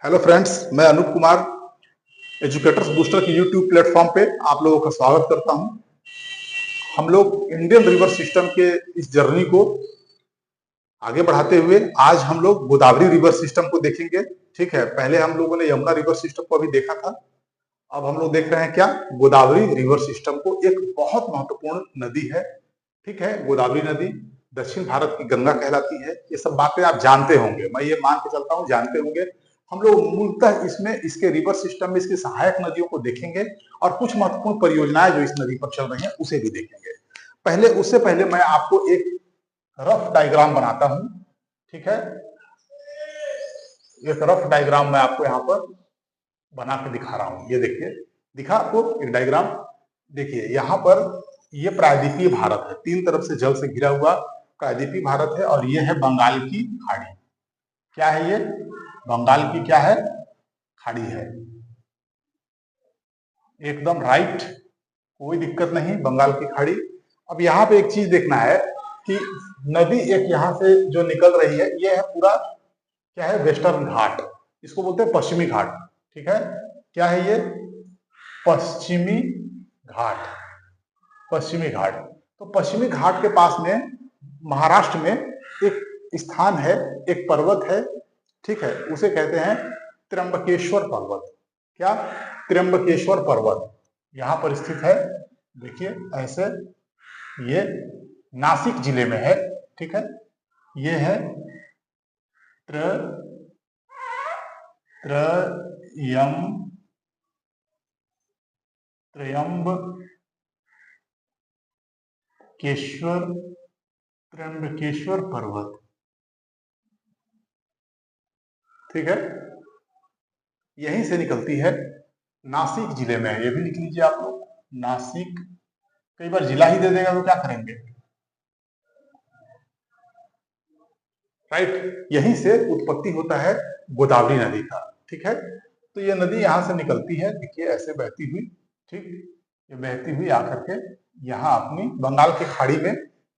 Hello friends, मैं Anoop Kumar educators booster की YouTube platform पे आप लोगों का स्वागत करता हूं। हम लोग इंडियन रिवर सिस्टम के इस जर्नी को आगे बढ़ाते हुए आज हम लोग गोदावरी रिवर सिस्टम को देखेंगे। ठीक है, पहले हम लोगों ने यमुना रिवर सिस्टम को अभी देखा था। अब हम लोग देख रहे हैं क्या, गोदावरी रिवर सिस्टम को। एक बहुत महत्वपूर्ण नदी है। ठीक है, गोदावरी नदी दक्षिण भारत की गंगा कहलाती है। ये सब बातें आप जानते होंगे, मैं ये मान के चलता हूँ जानते होंगे। हम लोग मूलतः इसमें इसके रिवर सिस्टम में इसकी सहायक नदियों को देखेंगे और कुछ महत्वपूर्ण परियोजनाएं जो इस नदी पर चल रही हैं उसे भी देखेंगे। उससे पहले मैं आपको एक रफ डायग्राम बनाता हूं। ठीक है, एक रफ डायग्राम मैं आपको यहाँ पर बना के दिखा रहा हूं। ये देखिए, दिखा आपको एक डायग्राम। देखिए यहाँ पर ये प्रायद्वीपीय भारत है, तीन तरफ से जल से घिरा हुआ प्रायद्वीपीय भारत है। और ये है बंगाल की खाड़ी। क्या है ये? बंगाल की क्या है? खाड़ी है। एकदम राइट, कोई दिक्कत नहीं, बंगाल की खाड़ी। अब यहाँ पे एक चीज देखना है कि नदी एक यहाँ से जो निकल रही है, ये है पूरा क्या है, वेस्टर्न घाट, इसको बोलते हैं पश्चिमी घाट। ठीक है, क्या है ये? पश्चिमी घाट। पश्चिमी घाट। तो पश्चिमी घाट के पास में महाराष्ट्र में एक स्थान है, एक पर्वत है। ठीक है, उसे कहते हैं त्र्यंबकेश्वर पर्वत। क्या? त्र्यंबकेश्वर पर्वत यहां पर स्थित है। देखिए ऐसे, ये नासिक जिले में है। ठीक है, ये है त्र्यंबकेश्वर पर्वत। ठीक है, यहीं से निकलती है, नासिक जिले में है। ये भी लिख लीजिए आप लोग, नासिक। कई बार जिला ही दे देगा तो क्या करेंगे, राइट। यहीं से उत्पत्ति होता है गोदावरी नदी का। ठीक है, तो ये नदी यहां से निकलती है, देखिए ऐसे बहती हुई। ठीक, ये बहती हुई आकर के यहाँ अपनी बंगाल की खाड़ी में,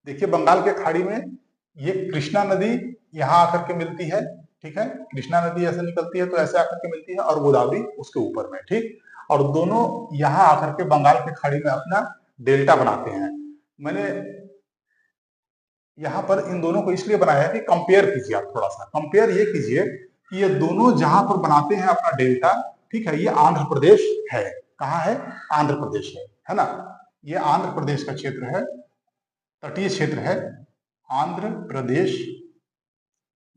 देखिए बंगाल के खाड़ी में ये कृष्णा नदी यहाँ आकर के मिलती है। ठीक है, कृष्णा नदी ऐसे निकलती है तो ऐसे आकर के मिलती है, और गोदावरी उसके ऊपर में। ठीक, और दोनों यहाँ आकर के बंगाल की खाड़ी में अपना डेल्टा बनाते हैं। मैंने यहाँ पर इन दोनों को इसलिए बनाया है कि कंपेयर कीजिए, आप थोड़ा सा कंपेयर ये कीजिए कि ये दोनों जहां पर बनाते हैं अपना डेल्टा, ठीक है, ये आंध्र प्रदेश है। कहाँ है? आंध्र प्रदेश है ना। ये आंध्र प्रदेश का क्षेत्र है, तटीय क्षेत्र है आंध्र प्रदेश,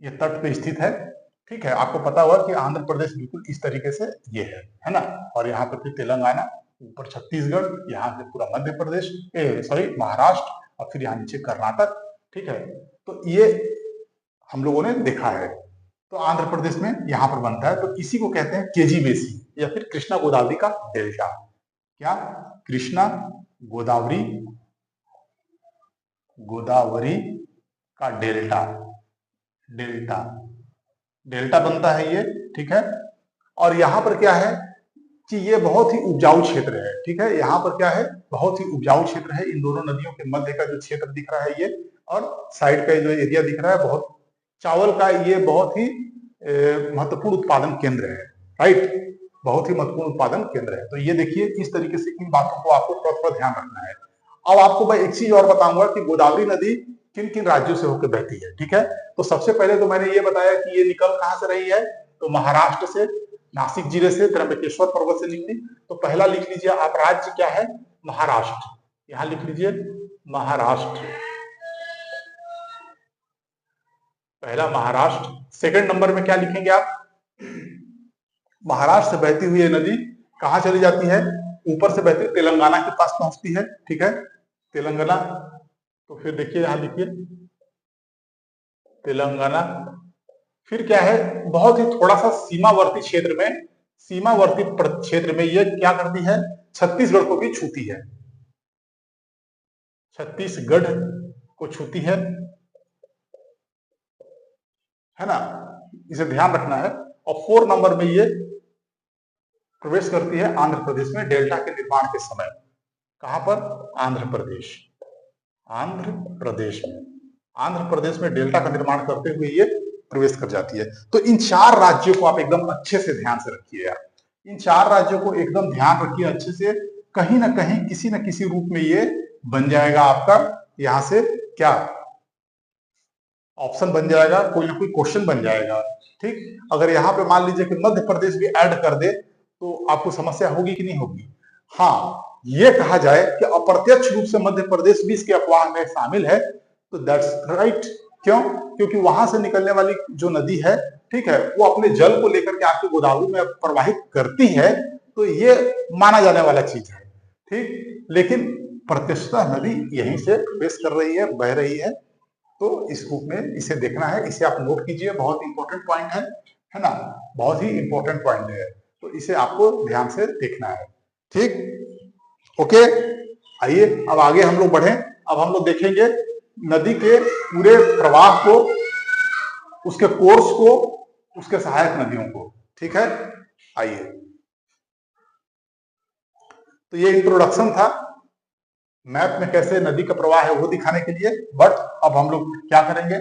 ये तट पे स्थित है। ठीक है, आपको पता होगा कि आंध्र प्रदेश बिल्कुल इस तरीके से ये है ना। और यहाँ पर फिर तेलंगाना, ऊपर छत्तीसगढ़, यहाँ से पूरा मध्य प्रदेश, सॉरी महाराष्ट्र, और फिर यहाँ नीचे कर्नाटक। ठीक है, तो ये हम लोगों ने देखा है। तो आंध्र प्रदेश में यहाँ पर बनता है, तो इसी को कहते हैं केजी बेसिन या फिर कृष्णा गोदावरी का डेल्टा। क्या? कृष्णा गोदावरी, गोदावरी का डेल्टा, डेल्टा, डेल्टा बनता है ये। ठीक है, और यहाँ पर क्या है कि ये बहुत ही उपजाऊ क्षेत्र है। ठीक है, यहाँ पर क्या है, बहुत ही उपजाऊ क्षेत्र है। इन दोनों नदियों के मध्य का जो क्षेत्र दिख रहा है ये, और साइड का जो एरिया दिख रहा है, बहुत चावल का ये बहुत ही महत्वपूर्ण उत्पादन केंद्र है, राइट। बहुत ही महत्वपूर्ण उत्पादन केंद्र है। तो ये देखिए, इस तरीके से इन बातों को आपको थोड़ा ध्यान रखना है। अब आपको मैं एक चीज और बताऊंगा कि गोदावरी नदी किन किन राज्यों से होकर बहती है। ठीक है, तो सबसे पहले तो मैंने ये बताया कि ये निकल कहां से रही है, तो महाराष्ट्र से, नासिक जिले से, त्र्यंबकेश्वर पर्वत से निकली। तो पहला लिख लीजिए आप, राज्य क्या है? महाराष्ट्र। यहां लिख लीजिए महाराष्ट्र, पहला महाराष्ट्र। सेकंड नंबर में क्या लिखेंगे आप? महाराष्ट्र से बहती हुई ये नदी कहां चली जाती है? ऊपर से बहती तेलंगाना के पास पहुंचती है। ठीक है, तेलंगाना। तो फिर देखिए यहां लिखिए तेलंगाना। फिर क्या है, बहुत ही थोड़ा सा सीमावर्ती क्षेत्र में, सीमावर्ती क्षेत्र में ये क्या करती है, छत्तीसगढ़ को भी छूती है, छत्तीसगढ़ को छूती है ना। इसे ध्यान रखना है। और 4 नंबर में ये प्रवेश करती है आंध्र प्रदेश में डेल्टा के निर्माण के समय। कहां पर? आंध्र प्रदेश, आंध्र प्रदेश में, आंध्र प्रदेश में डेल्टा का निर्माण करते हुए ये प्रवेश कर जाती है। तो इन 4 राज्यों को आप एकदम अच्छे से ध्यान से रखिए यार, इन 4 राज्यों को एकदम ध्यान रखिए अच्छे से, कहीं ना कहीं किसी न किसी रूप में ये बन जाएगा आपका, यहां से क्या ऑप्शन बन जाएगा, कोई ना कोई क्वेश्चन बन जाएगा। ठीक, अगर यहाँ पे मान लीजिए कि मध्य प्रदेश भी ऐड कर दे तो आपको समस्या होगी कि नहीं होगी? हाँ, ये कहा जाए कि अप्रत्यक्ष रूप से मध्य प्रदेश भी इसके अफवाह में शामिल है, तो दैट्स राइट। क्यों? क्योंकि वहां से निकलने वाली जो नदी है, ठीक है, वो अपने जल को लेकर के आपके गोदावरी में प्रवाहित करती है, तो ये माना जाने वाला चीज है। ठीक, लेकिन प्रत्यक्षतः नदी यहीं से प्रवेश कर रही है, बह रही है, तो इस रूप में इसे देखना है, इसे आप नोट कीजिए, बहुत इंपॉर्टेंट पॉइंट है ना, बहुत ही इंपॉर्टेंट पॉइंट है, तो इसे आपको ध्यान से देखना है। ठीक, ओके, आइए अब आगे हम लोग बढ़े। अब हम लोग देखेंगे नदी के पूरे प्रवाह को, उसके कोर्स को, उसके सहायक नदियों को। ठीक है, आइए, तो ये इंट्रोडक्शन था मैप में कैसे नदी का प्रवाह है वो दिखाने के लिए। बट अब हम लोग क्या करेंगे,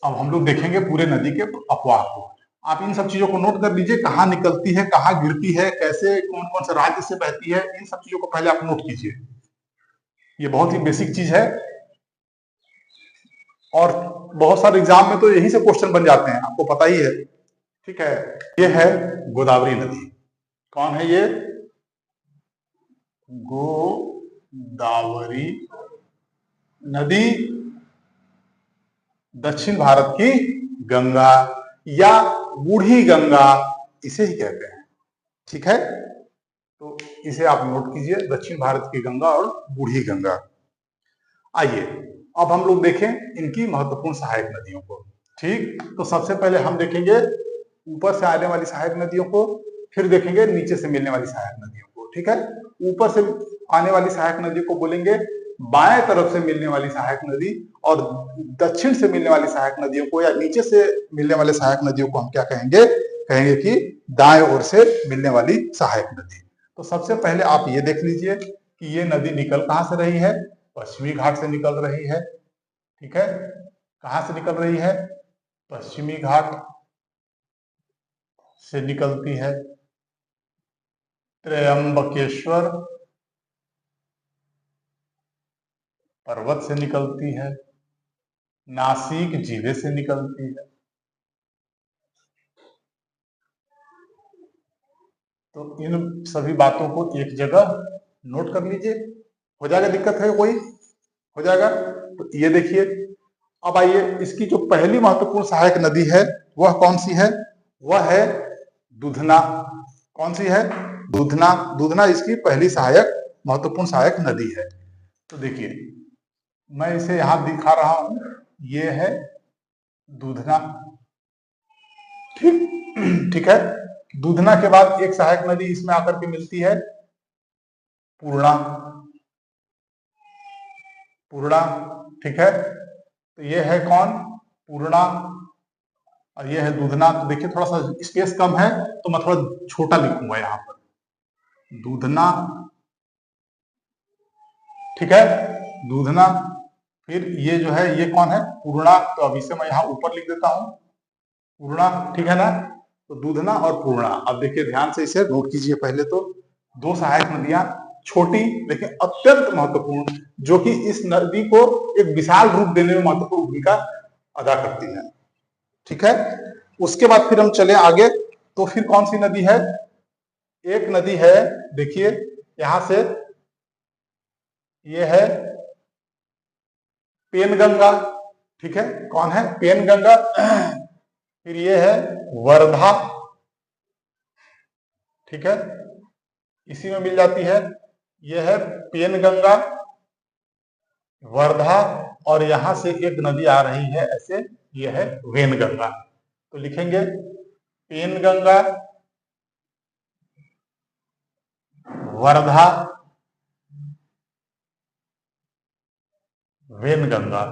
अब हम लोग देखेंगे पूरे नदी के अफवाह को। आप इन सब चीजों को नोट कर लीजिए, कहाँ निकलती है, कहाँ गिरती है, कैसे कौन कौन से राज्य से बहती है, इन सब चीजों को पहले आप नोट कीजिए, ये बहुत ही बेसिक चीज है, और बहुत सारे एग्जाम में तो यही से क्वेश्चन बन जाते हैं, आपको पता ही है। ठीक है, ये है गोदावरी नदी। कौन है ये? गोदावरी नदी दक्षिण भारत की गंगा या बूढ़ी गंगा इसे ही कहते हैं। ठीक है, तो इसे आप नोट कीजिए, दक्षिण भारत की गंगा और बूढ़ी गंगा। आइए अब हम लोग देखें इनकी महत्वपूर्ण सहायक नदियों को। ठीक, तो सबसे पहले हम देखेंगे ऊपर से आने वाली सहायक नदियों को, फिर देखेंगे नीचे से मिलने वाली सहायक नदियों को। ठीक है, ऊपर से आने वाली सहायक नदी को बोलेंगे बाएं तरफ से मिलने वाली सहायक नदी, और दक्षिण से मिलने वाली सहायक नदियों को या नीचे से मिलने वाले सहायक नदियों को हम क्या कहेंगे? कहेंगे कि दाएं ओर से मिलने वाली सहायक नदी। तो सबसे पहले आप ये देख लीजिए कि ये नदी निकल कहां से रही है? पश्चिमी घाट से निकल रही है। ठीक है, कहां से निकल रही है? पश्चिमी घाट से निकलती है, त्र्यंबकेश्वर पर्वत से निकलती है, नासिक जीवे से निकलती है। तो इन सभी बातों को एक जगह नोट कर लीजिए, हो जाएगा? दिक्कत है कोई? हो जाएगा। तो ये देखिए, अब आइए इसकी जो पहली महत्वपूर्ण सहायक नदी है वह कौन सी है? वह है दूधना। कौन सी है? दूधना। दूधना इसकी पहली सहायक महत्वपूर्ण सहायक नदी है। तो देखिए मैं इसे यहां दिखा रहा हूं, ये है दूधना। ठीक, ठीक है। दूधना के बाद एक सहायक नदी इसमें आकर के मिलती है, पूर्णा। पूर्णा, ठीक है, तो ये है कौन? पूर्णा, और ये है दूधना। तो देखिए थोड़ा सा स्पेस कम है तो मैं थोड़ा छोटा लिखूंगा यहाँ पर, दूधना। ठीक है, दूधना। फिर ये जो है ये कौन है? पूर्णा। तो अब इसे मैं यहाँ ऊपर लिख देता हूँ, पूर्णा। ठीक है ना, तो दूधना और पूर्णा। अब देखिए ध्यान से इसे नोट कीजिए। पहले तो दो सहायक नदियां, छोटी लेकिन अत्यंत महत्वपूर्ण, जो कि इस नदी को एक विशाल रूप देने में महत्वपूर्ण भूमिका अदा करती है। ठीक है, उसके बाद फिर हम चले आगे, तो फिर कौन सी नदी है? एक नदी है, देखिए यहां से, ये है पेनगंगा। ठीक है, कौन है? पेनगंगा। फिर ये है वर्धा। ठीक है, इसी में मिल जाती है, ये है पेनगंगा, वर्धा, और यहां से एक नदी आ रही है ऐसे, ये है वेनगंगा। तो लिखेंगे पेनगंगा, वर्धा, वेनगंगा।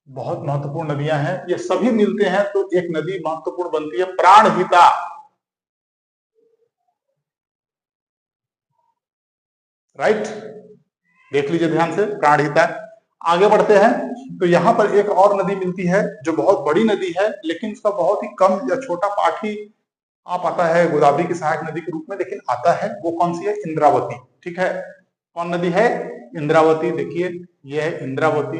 बहुत महत्वपूर्ण नदियां हैं, ये सभी मिलते हैं तो एक नदी महत्वपूर्ण बनती है, प्राणहिता। राइट, देख लीजिए ध्यान से, प्राणहिता। आगे बढ़ते हैं तो यहाँ पर एक और नदी मिलती है जो बहुत बड़ी नदी है, लेकिन उसका बहुत ही कम या छोटा पार्ट ही आ पाता है गोदावरी की सहायक नदी के रूप में, लेकिन आता है। वो कौन सी है? इंद्रावती। ठीक है, कौन नदी है? इंद्रावती। देखिए ये है इंद्रावती।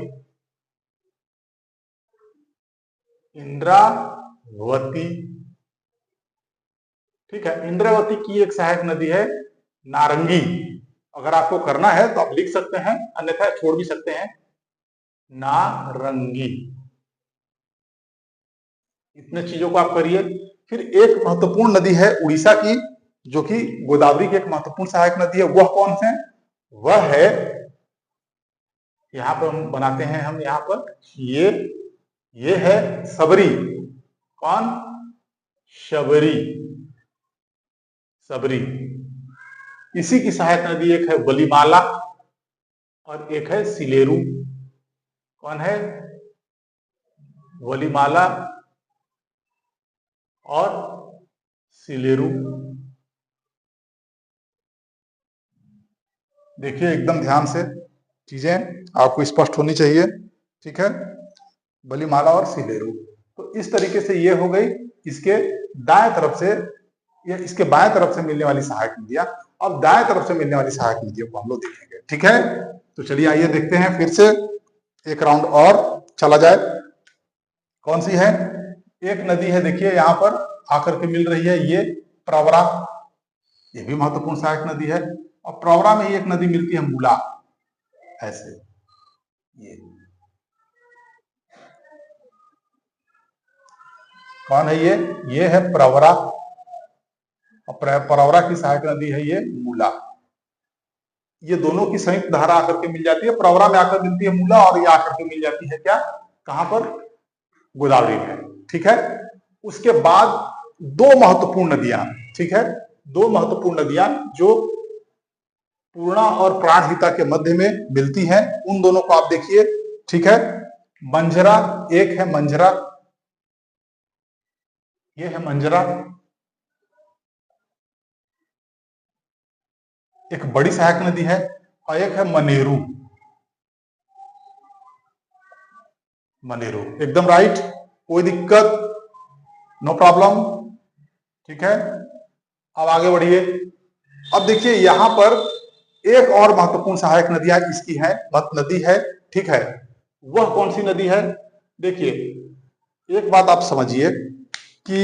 इंद्रावती, ठीक है। इंद्रावती की एक सहायक नदी है नारंगी। अगर आपको करना है तो आप लिख सकते हैं, अन्यथा छोड़ भी सकते हैं। नारंगी, इतने चीजों को आप करिए। फिर एक महत्वपूर्ण नदी है उड़ीसा की, जो कि गोदावरी की एक महत्वपूर्ण सहायक नदी है। वह कौन से? वह है, यहां पर हम बनाते हैं, हम यहां पर ये है सबरी। कौन? शबरी, सबरी। इसी की सहायक नदी एक है वलीमाला और एक है सिलेरू। कौन है? वलीमाला और सिलेरू। देखिए एकदम ध्यान से, चीजें आपको स्पष्ट होनी चाहिए। ठीक है, वलीमाला और सिलेरू। तो इस तरीके से ये हो गई इसके दाएं तरफ से, या इसके बाएं तरफ से मिलने वाली सहायक नदियां। अब दाएं तरफ से मिलने वाली सहायक नदियों को हम लोग देखेंगे। ठीक है, तो चलिए आइए देखते हैं, फिर से एक राउंड और चला जाए। कौन सी है? एक नदी है, देखिए यहां पर आकर के मिल रही है, ये प्रवरा। ये भी महत्वपूर्ण सहायक नदी है। और प्रवरा में ही एक नदी मिलती है मूला, ऐसे। कौन है ये? ये है प्रवरा। और प्रवरा की सहायक नदी है ये मूला। ये दोनों की संयुक्त धारा आकर के मिल जाती है, प्रवरा में आकर मिलती है मूला, और ये आकर के मिल जाती है क्या? कहां पर? गोदावरी में। ठीक है, उसके बाद दो महत्वपूर्ण नदियां, ठीक है, दो महत्वपूर्ण नदियां जो पूर्णा और प्राणहिता के मध्य में मिलती हैं, उन दोनों को आप देखिए। ठीक है, मंझरा, एक है मंझरा, ये है मंझरा, एक बड़ी सहायक नदी है। और एक है मनेरू। मनेरू एकदम राइट, कोई दिक्कत? No problem. ठीक है, अब आगे बढ़िए। अब देखिए यहां पर एक और महत्वपूर्ण सहायक नदियां इसकी है, नदी है। ठीक है, वह कौन सी नदी है? देखिए एक बात आप समझिए कि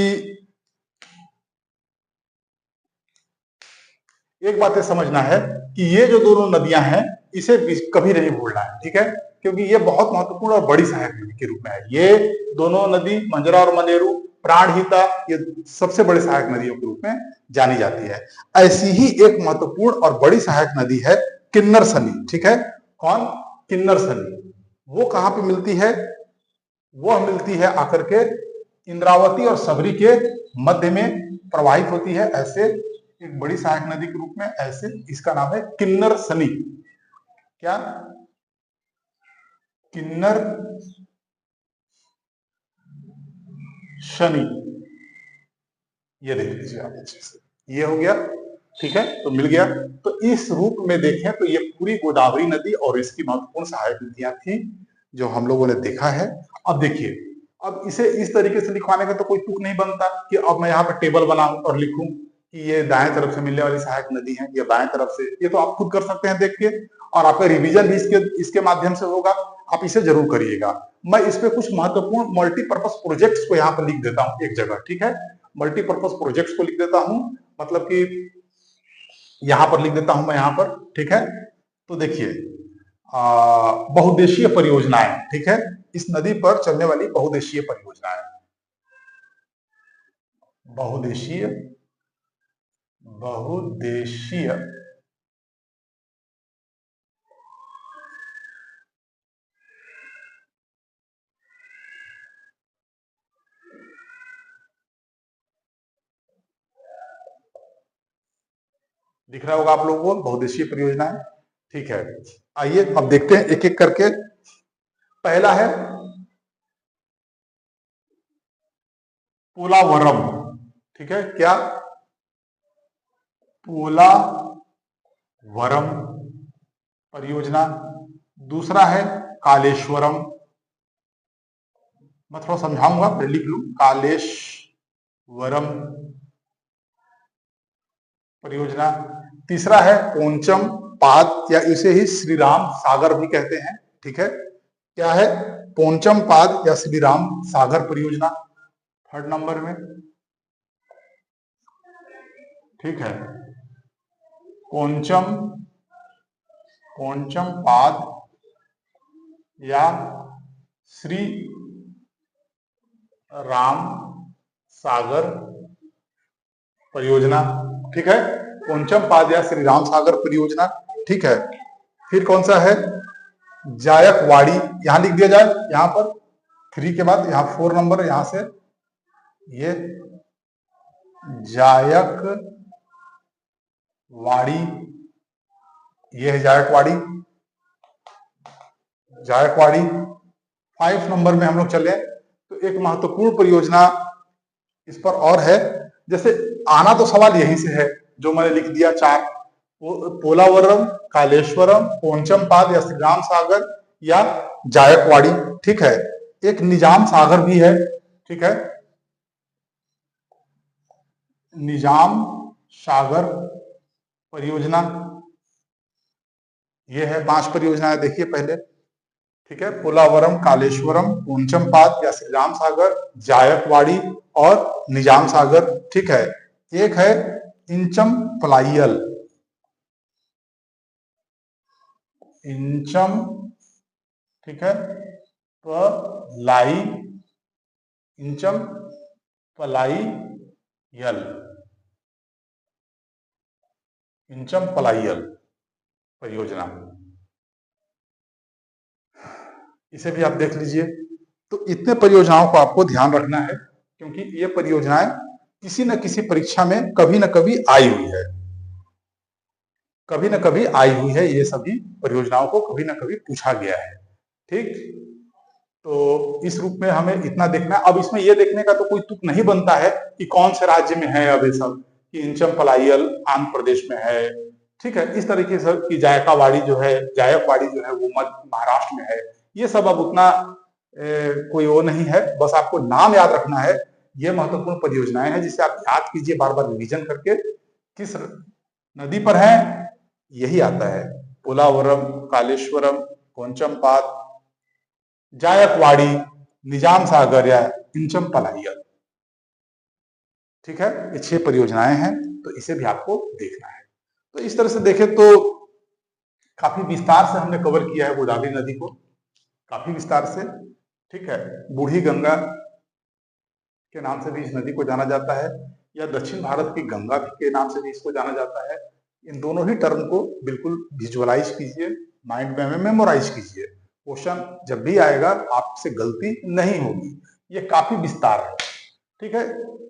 एक बात ये समझना है कि ये जो दोनों नदियां हैं, इसे कभी नहीं भूलना है। ठीक है, क्योंकि ये बहुत महत्वपूर्ण और बड़ी सहायक नदी के रूप में है। ये दोनों नदी मंजरा और मनेरू, प्राणहिता, ये सबसे बड़े सहायक नदियों के रूप में जानी जाती है। ऐसी ही एक महत्वपूर्ण और बड़ी सहायक नदी है किन्नर सनी। ठीक है, कौन? किन्नर सनी। वो कहां पे मिलती है? वह मिलती है आकर के इंद्रावती और सबरी के मध्य में प्रवाहित होती है, ऐसे एक बड़ी सहायक नदी के रूप में। ऐसे इसका नाम है किन्नर सनी। क्या? किन्नर शनि। ये देख लीजिए आप अच्छे से, ये हो गया। ठीक है, तो मिल गया। तो इस रूप में देखें तो ये पूरी गोदावरी नदी और इसकी महत्वपूर्ण सहायक नदियां थी जो हम लोगों ने देखा है। अब देखिए, अब इसे इस तरीके से लिखवाने का तो कोई तुक नहीं बनता कि अब मैं यहाँ पर टेबल बनाऊं और लिखूं कि ये दाएं तरफ से मिलने वाली सहायक नदी है, या बाएं तरफ से। ये तो आप खुद कर सकते हैं देख के, और आपका रिवीजन भी इसके माध्यम से होगा। आप इसे जरूर करिएगा। मैं इस पे कुछ महत्वपूर्ण मल्टीपर्पज प्रोजेक्ट्स को यहाँ पर लिख देता हूँ एक जगह। ठीक है, मल्टीपर्पज प्रोजेक्ट्स को लिख देता हूं, मतलब कि यहां पर लिख देता हूं मैं यहां पर। ठीक है, तो देखिए बहुउद्देशीय परियोजनाएं। ठीक है, इस नदी पर चलने वाली बहुउद्देशीय परियोजनाएं। बहुउद्देशीय, बहुउद्देशीय दिख रहा होगा आप लोगों को, बहुउद्देशीय परियोजनाएं। ठीक है, आइए अब देखते हैं एक एक करके। पहला है पोलावरम। ठीक है, क्या? पोलावरम परियोजना। दूसरा है कालेश्वरम, मैं थोड़ा समझाऊंगा, पहले लिख लूं, कालेश्वरम परियोजना। तीसरा है पोंचम पाद, या इसे ही श्री राम सागर भी कहते हैं, ठीक है। क्या है? पोंचम पाद या श्री राम सागर परियोजना, थर्ड नंबर में, ठीक है। पोंचम पाद या श्री राम सागर परियोजना, ठीक है। पोंचम पाद या श्री राम सागर परियोजना, ठीक है। फिर कौन सा है? जायकवाड़ी, यहां लिख दिया जाए, यहां पर 3 के बाद यहां 4 नंबर, यहां से ये जायकवाड़ी, ये है जायकवाड़ी। 5 नंबर में हम लोग चले तो एक महत्वपूर्ण परियोजना इस पर और है, जैसे आना तो सवाल यहीं से है जो मैंने लिख दिया 4, पोलावरम, कालेश्वरम, पोंचम पाद या श्री राम सागर या जायकवाड़ी, ठीक है। एक निजाम सागर भी है, ठीक है, निजाम सागर परियोजना। ये है 5 परियोजनाएं, देखिए पहले, ठीक है। पोलावरम, कालेश्वरम, पोंचम पाद या श्री राम सागर, जायकवाड़ी और निजाम सागर, ठीक है। एक है इंचम पलाइयल, इंचम, ठीक है, पलाई, इंचम पलाइयल, इंचम पलाइयल परियोजना, इसे भी आप देख लीजिए। तो इतने परियोजनाओं को आपको ध्यान रखना है, क्योंकि ये परियोजनाएं किसी न किसी परीक्षा में कभी न कभी आई हुई है, कभी न कभी आई हुई है, ये सभी परियोजनाओं को कभी न कभी पूछा गया है, ठीक। तो इस रूप में हमें इतना देखना है। अब इसमें यह देखने का तो कोई तुक नहीं बनता है कि कौन से राज्य में है अब ये सब, कि इंचम पलाइयल आंध्र प्रदेश में है, ठीक है। इस तरीके से कि जायकवाड़ी जो है वो मध्य महाराष्ट्र में है, ये सब अब उतना कोई वो नहीं है, बस आपको नाम याद रखना है। ये महत्वपूर्ण परियोजनाएं हैं जिसे आप याद कीजिए बार बार रिवीजन करके, किस नदी पर है यही आता है, पोलावरम, कालेश्वरम, पोंचम पाद, जायकवाड़ी, निजाम सागर या इंचम पलाइयल, ठीक है। ये 6 परियोजनाएं हैं, तो इसे भी आपको देखना है। तो इस तरह से देखें तो काफी विस्तार से हमने कवर किया है गोदावरी नदी को, काफी विस्तार से, ठीक है। बूढ़ी गंगा के नाम से भी इस नदी को जाना जाता है, या दक्षिण भारत की गंगा के नाम से भी इसको जाना जाता है। इन दोनों ही टर्म को बिल्कुल विजुअलाइज कीजिए, माइंड में मेमोराइज कीजिए, क्वेश्चन जब भी आएगा आपसे गलती नहीं होगी। ये काफी विस्तार है, ठीक है,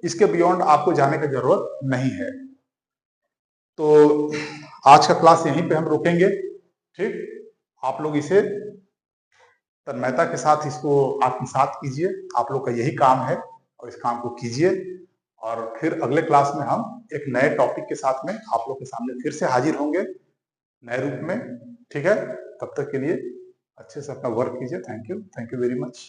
इसके बियॉन्ड आपको जाने की जरूरत नहीं है। तो आज का क्लास यहीं पे हम रोकेंगे, ठीक। आप लोग इसे तन्मयता के साथ इसको आत्मसात कीजिए, आप लोग का यही काम है और इस काम को कीजिए। और फिर अगले क्लास में हम एक नए टॉपिक के साथ में आप लोग के सामने फिर से हाजिर होंगे नए रूप में, ठीक है। तब तक के लिए अच्छे से अपना वर्क कीजिए। Thank you very much.